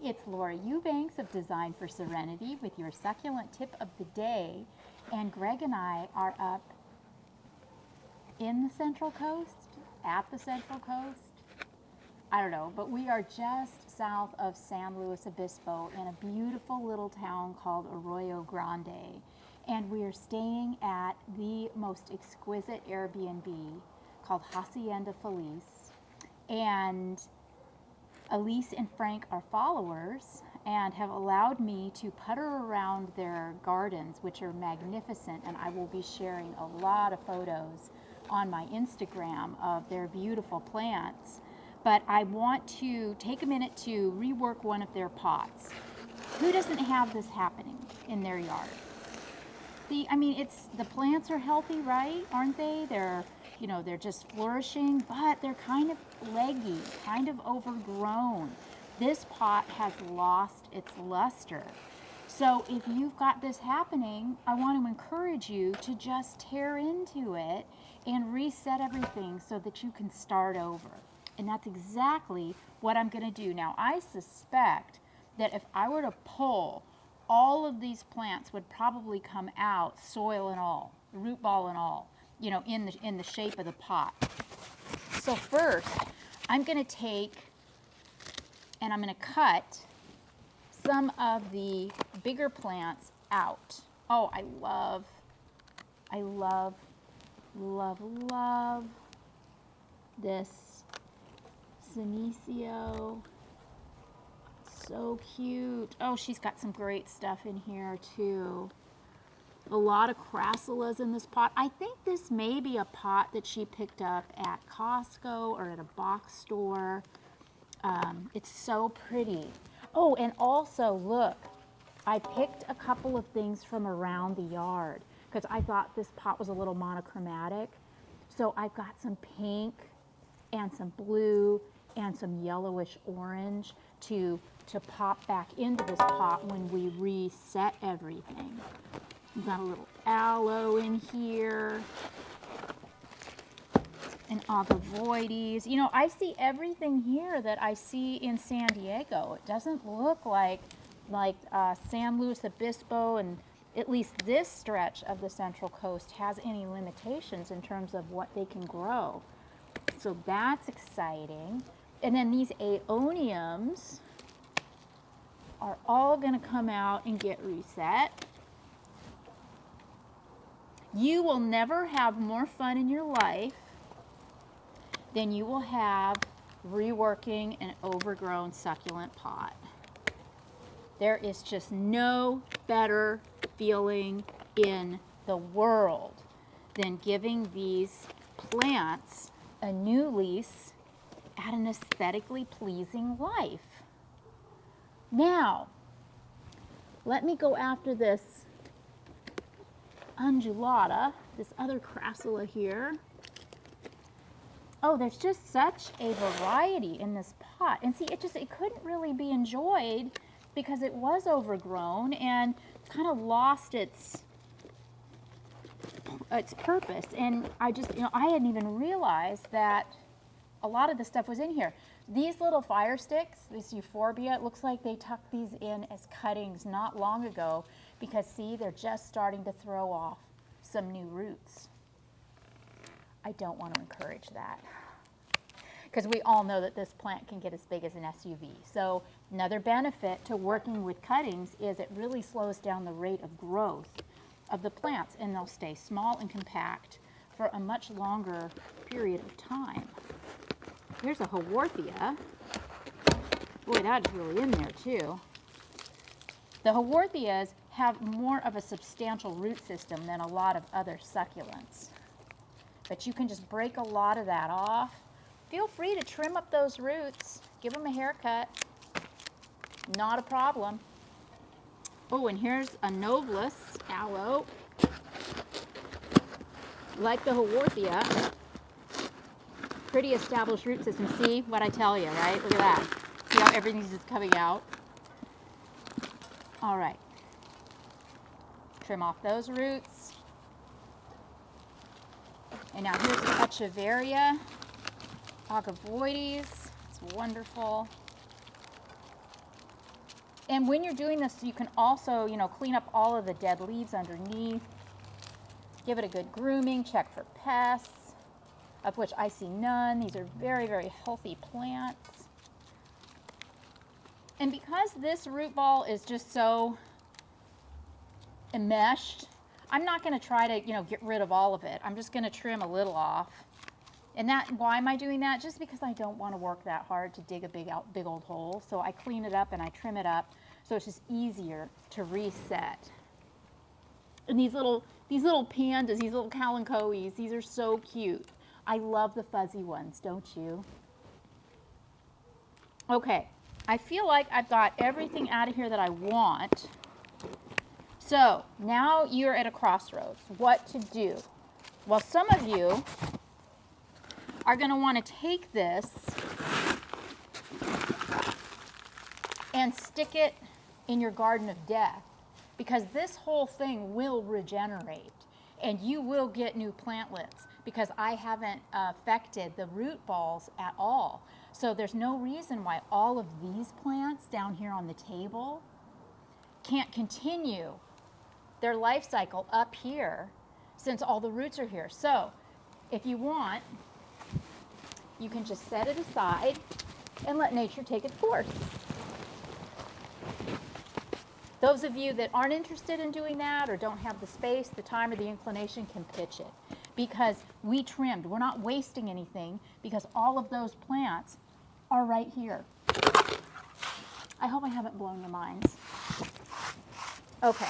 It's Laura Eubanks of Design for Serenity with your succulent tip of the day. And Greg and I are up in the Central Coast, at the Central Coast. I don't know, but we are just south of San Luis Obispo in a beautiful little town called Arroyo Grande. And we are staying at the most exquisite Airbnb called Hacienda Feliz. And Elise and Frank are followers and have allowed me to putter around their gardens, which are magnificent, and I will be sharing a lot of photos on my Instagram of their beautiful plants. But I want to take a minute to rework one of their pots. Who doesn't have this happening in their yard? See, I mean, the plants are healthy, right? Aren't they? They're just flourishing, but they're kind of leggy, kind of overgrown. This pot has lost its luster. So if you've got this happening, I want to encourage you to just tear into it and reset everything so that you can start over. And that's exactly what I'm going to do. Now, I suspect that if I were to pull, all of these plants would probably come out, soil and all, root ball and all, in the shape of the pot. So first, I'm going to take and I'm going to cut some of the bigger plants out. Oh, I love this Senecio. So cute. Oh, she's got some great stuff in here too. A lot of crassulas in this pot. I think this may be a pot that she picked up at Costco or at a box store. It's so pretty. Oh, and also look, I picked a couple of things from around the yard because I thought this pot was a little monochromatic. So I've got some pink and some blue and some yellowish orange to pop back into this pot when we reset everything. We've got a little aloe in here, and agavoides. I see everything here that I see in San Diego. It doesn't look like San Luis Obispo, and at least this stretch of the Central Coast has any limitations in terms of what they can grow. So that's exciting. And then these aeoniums are all going to come out and get reset. You will never have more fun in your life than you will have reworking an overgrown succulent pot. There is just no better feeling in the world than giving these plants a new lease at an aesthetically pleasing life. Now, let me go after this undulata, this other crassula here. Oh, there's just such a variety in this pot. And see, it couldn't really be enjoyed because it was overgrown and kind of lost its purpose. And I hadn't even realized that a lot of the stuff was in here. These little fire sticks, this euphorbia, it looks like they tucked these in as cuttings not long ago because, see, they're just starting to throw off some new roots. I don't want to encourage that because we all know that this plant can get as big as an SUV. So another benefit to working with cuttings is it really slows down the rate of growth of the plants, and they'll stay small and compact for a much longer period of time. Here's a Haworthia. Boy, that's really in there too. The Haworthias have more of a substantial root system than a lot of other succulents. But you can just break a lot of that off. Feel free to trim up those roots. Give them a haircut. Not a problem. Oh, and here's a Novelus aloe. Like the Haworthia. Pretty established root system. See what I tell you, right? Look at that. See how everything's just coming out? All right. Trim off those roots. And now here's the Echeveria, agavoides. It's wonderful. And when you're doing this, you can also, you know, clean up all of the dead leaves underneath. Give it a good grooming, check for pests, of which I see none. These are very, very healthy plants. And because this root ball is just so enmeshed, I'm not going to try to, you know, get rid of all of it. I'm just going to trim a little off. And why am I doing that? Just because I don't want to work that hard to dig a big old hole. So I clean it up and I trim it up so it's just easier to reset. And these little pandas, these little kalanchoes, these are so cute. I love the fuzzy ones, don't you? Okay, I feel like I've got everything out of here that I want. So now you're at a crossroads. What to do? Well, some of you are going to want to take this and stick it in your garden of death, because this whole thing will regenerate and you will get new plantlets, because I haven't affected the root balls at all. So there's no reason why all of these plants down here on the table can't continue their life cycle up here since all the roots are here. So if you want, you can just set it aside and let nature take its course. Those of you that aren't interested in doing that or don't have the space, the time, or the inclination can pitch it, because we trimmed. We're not wasting anything because all of those plants are right here. I hope I haven't blown your minds. Okay.